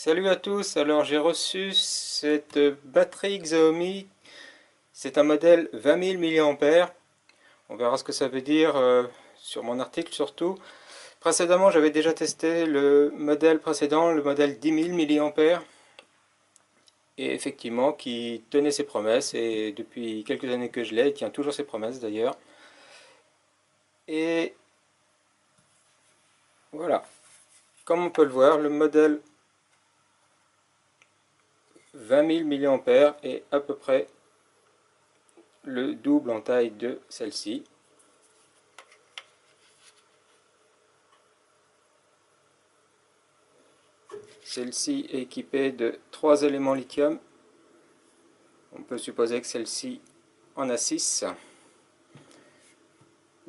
Salut à tous, alors j'ai reçu cette batterie Xiaomi, c'est un modèle 20 000 mAh, on verra ce que ça veut dire sur mon article surtout. Précédemment j'avais déjà testé le modèle précédent, le modèle 10 000 mAh, et effectivement qui tenait ses promesses, et depuis quelques années que je l'ai, il tient toujours ses promesses d'ailleurs. Et voilà, comme on peut le voir, le modèle 20 000 mAh est à peu près le double en taille de celle-ci. Celle-ci est équipée de 3 éléments lithium. On peut supposer que celle-ci en a 6.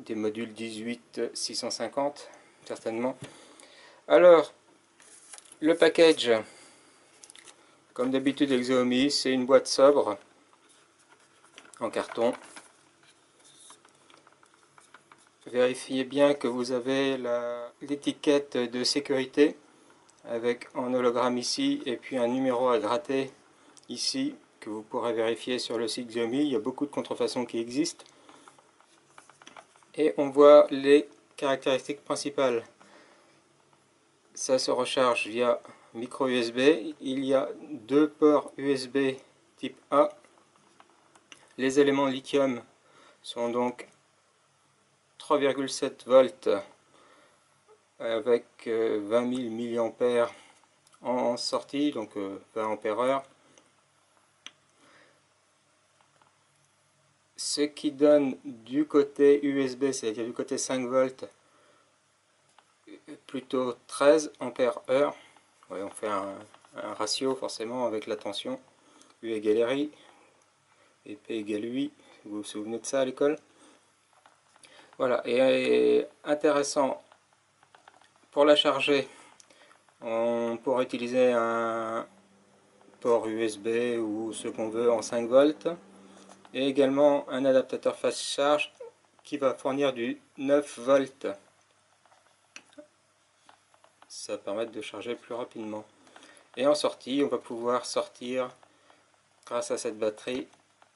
Des modules 18-650, certainement. Alors, le package, comme d'habitude avec Xiaomi, c'est une boîte sobre en carton. Vérifiez bien que vous avez l'étiquette de sécurité avec un hologramme ici et puis un numéro à gratter ici que vous pourrez vérifier sur le site Xiaomi. Il y a beaucoup de contrefaçons qui existent. Et on voit les caractéristiques principales. Ça se recharge via micro USB. Il y a deux ports USB type A. Les éléments lithium sont donc 3,7 volts avec 20 000 mAh en sortie, donc 20 ampères-heure. Ce qui donne du côté USB, c'est-à-dire du côté 5 volts, plutôt 13 ampères-heure. Ouais, on fait un ratio forcément avec la tension. U égale RI et P égale UI. Vous vous souvenez de ça à l'école? Voilà, et intéressant, pour la charger, on pourra utiliser un port USB ou ce qu'on veut en 5 volts. Et également un adaptateur fast charge qui va fournir du 9 volts. Ça va permettre de charger plus rapidement. Et en sortie, on va pouvoir sortir, grâce à cette batterie,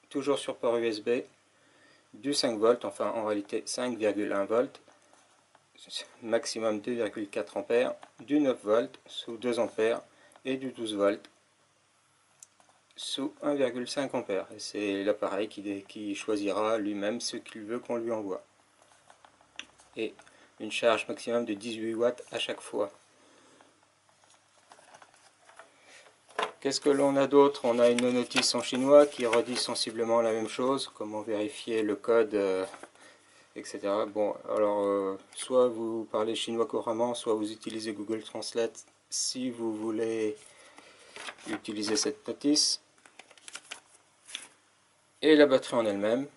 toujours sur port USB, du 5 volts, enfin en réalité 5,1 volts, maximum 2,4 ampères, du 9 volts sous 2 ampères et du 12 volts sous 1,5 ampères. Et c'est l'appareil qui choisira lui-même ce qu'il veut qu'on lui envoie. Et une charge maximum de 18 watts à chaque fois. Qu'est-ce que l'on a d'autre? On a une notice en chinois qui redit sensiblement la même chose, comment vérifier le code, etc. Bon, alors, soit vous parlez chinois couramment, soit vous utilisez Google Translate si vous voulez utiliser cette notice. Et la batterie en elle-même.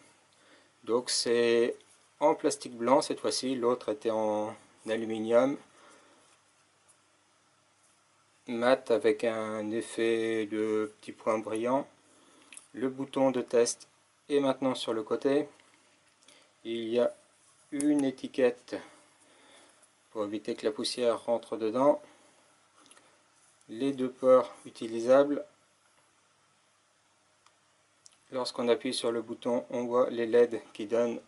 Donc c'est en plastique blanc cette fois-ci, l'autre était en aluminium mat avec un effet de petits points brillants. Le bouton de test est maintenant sur le côté. Il y a une étiquette pour éviter que la poussière rentre dedans. Les deux ports utilisables. Lorsqu'on appuie sur le bouton, on voit les LED qui donnent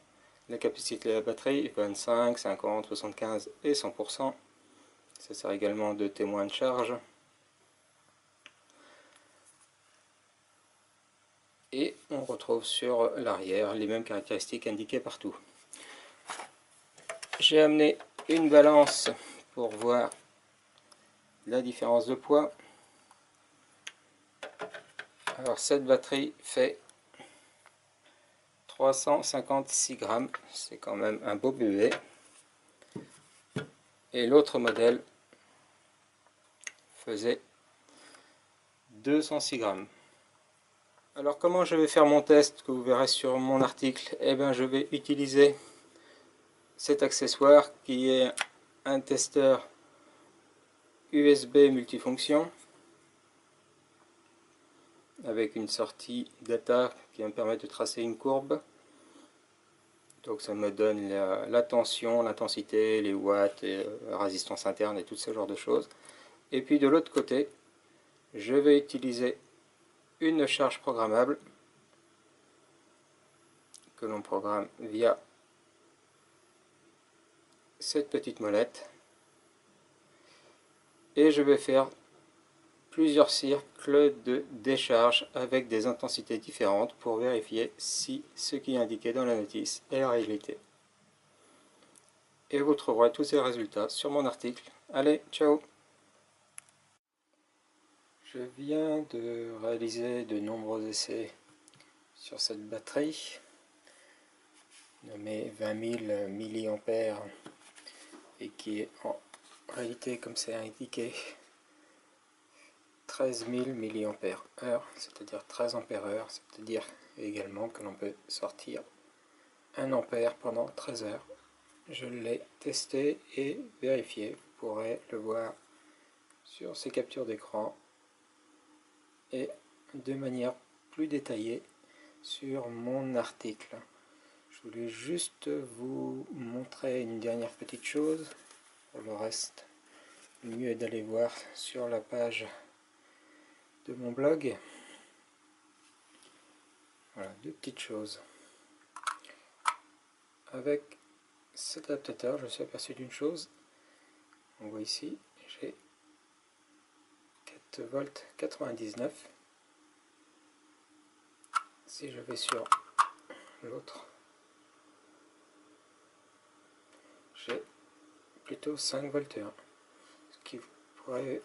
la capacité de la batterie, 25, 50, 75 et 100%. Ça sert également de témoin de charge. Et on retrouve sur l'arrière les mêmes caractéristiques indiquées partout. J'ai amené une balance pour voir la différence de poids. Alors cette batterie fait 356 grammes, c'est quand même un beau bébé. Et l'autre modèle faisait 206 grammes. Alors comment je vais faire mon test que vous verrez sur mon article? Eh bien je vais utiliser cet accessoire qui est un testeur USB multifonction avec une sortie data qui va me permettre de tracer une courbe. Donc ça me donne la tension, l'intensité, les watts, et la résistance interne et tout ce genre de choses. Et puis de l'autre côté, Je vais utiliser une charge programmable que l'on programme via cette petite molette. Et je vais faire plusieurs cycles de décharge avec des intensités différentes pour vérifier si ce qui est indiqué dans la notice est la réalité. Et vous trouverez tous ces résultats sur mon article. Allez, ciao! Je viens de réaliser de nombreux essais sur cette batterie nommée 20 000 mAh et qui est en réalité, comme c'est indiqué, 13 000 mAh, c'est-à-dire 13 ampères-heure, c'est-à-dire également que l'on peut sortir 1 ampère pendant 13 heures. Je l'ai testé et vérifié, vous pourrez le voir sur ces captures d'écran et de manière plus détaillée sur mon article. Je voulais juste vous montrer une dernière petite chose. Pour le reste, le mieux est d'aller voir sur la page de mon blog. Voilà, deux petites choses. Avec cet adaptateur, je me suis aperçu d'une chose. On voit ici, j'ai 4 volts 99. Si je vais sur l'autre, j'ai plutôt 5 volts 1, ce qui pourrait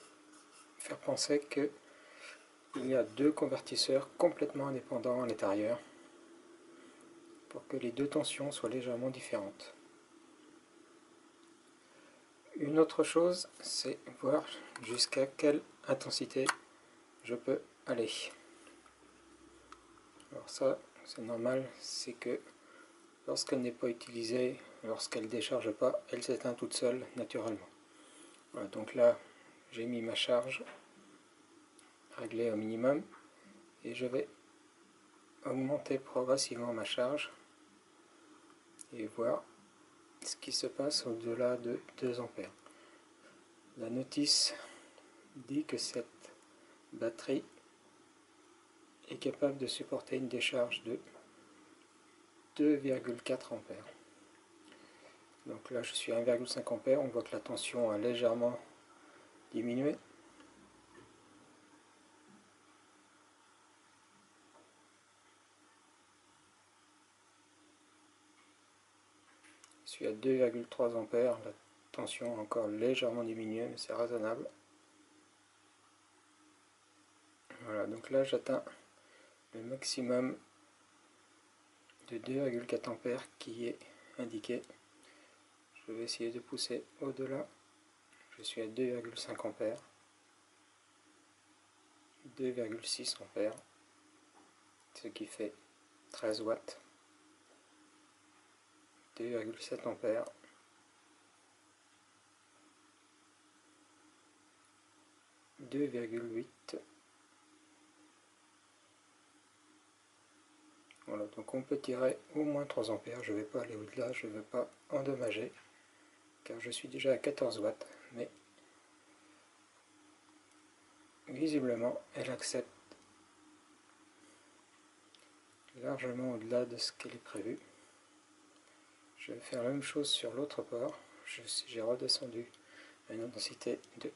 faire penser que il y a deux convertisseurs complètement indépendants à l'intérieur pour que les deux tensions soient légèrement différentes. Une autre chose, c'est voir jusqu'à quelle intensité je peux aller. Alors ça, c'est normal, c'est que lorsqu'elle n'est pas utilisée, lorsqu'elle ne décharge pas, elle s'éteint toute seule naturellement. Voilà, donc là, j'ai mis ma charge réglée au minimum et je vais augmenter progressivement ma charge et voir ce qui se passe au-delà de 2 ampères. La notice dit que cette batterie est capable de supporter une décharge de 2,4 ampères. Donc là je suis à 1,5 ampères, on voit que la tension a légèrement diminué. Je suis à 2,3 ampères, la tension a encore légèrement diminué, mais c'est raisonnable. Voilà, donc là j'atteins le maximum de 2,4 ampères qui est indiqué. Je vais essayer de pousser au-delà. Je suis à 2,5 ampères, 2,6 ampères, ce qui fait 13 watts, 2,7 ampères, 2,8. Voilà, donc on peut tirer au moins 3 ampères, je ne vais pas aller au-delà, je ne veux pas endommager, car je suis déjà à 14 watts, mais visiblement elle accepte largement au-delà de ce qu'elle est prévu. Je vais faire la même chose sur l'autre port, j'ai redescendu à une intensité de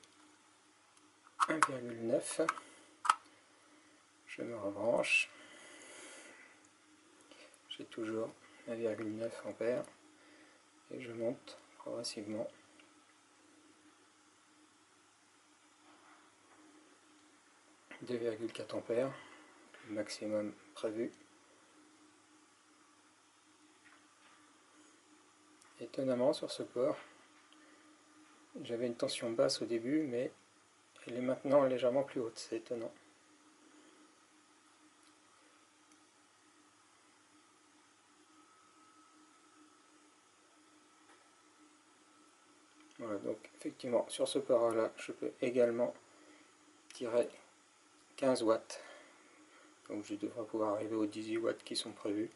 1,9, je me rebranche, j'ai toujours 1,9 ampères et je monte progressivement. 2,4 ampères, le maximum prévu. Étonnamment sur ce port, j'avais une tension basse au début, mais elle est maintenant légèrement plus haute, c'est étonnant. Voilà, donc effectivement sur ce port là, je peux également tirer 15 watts. Donc je devrais pouvoir arriver aux 18 watts qui sont prévus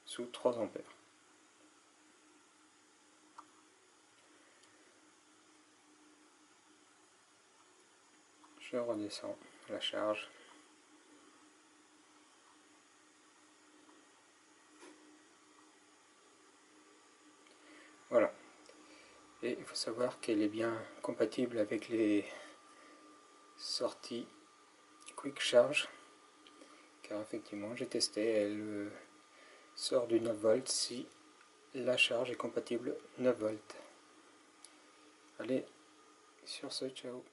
sous 3 ampères. Je redescends la charge. Voilà. Et il faut savoir qu'elle est bien compatible avec les sorties Quick Charge, car effectivement j'ai testé, elle sort du 9 volts si la charge est compatible 9 volts. Allez, sur ce, ciao.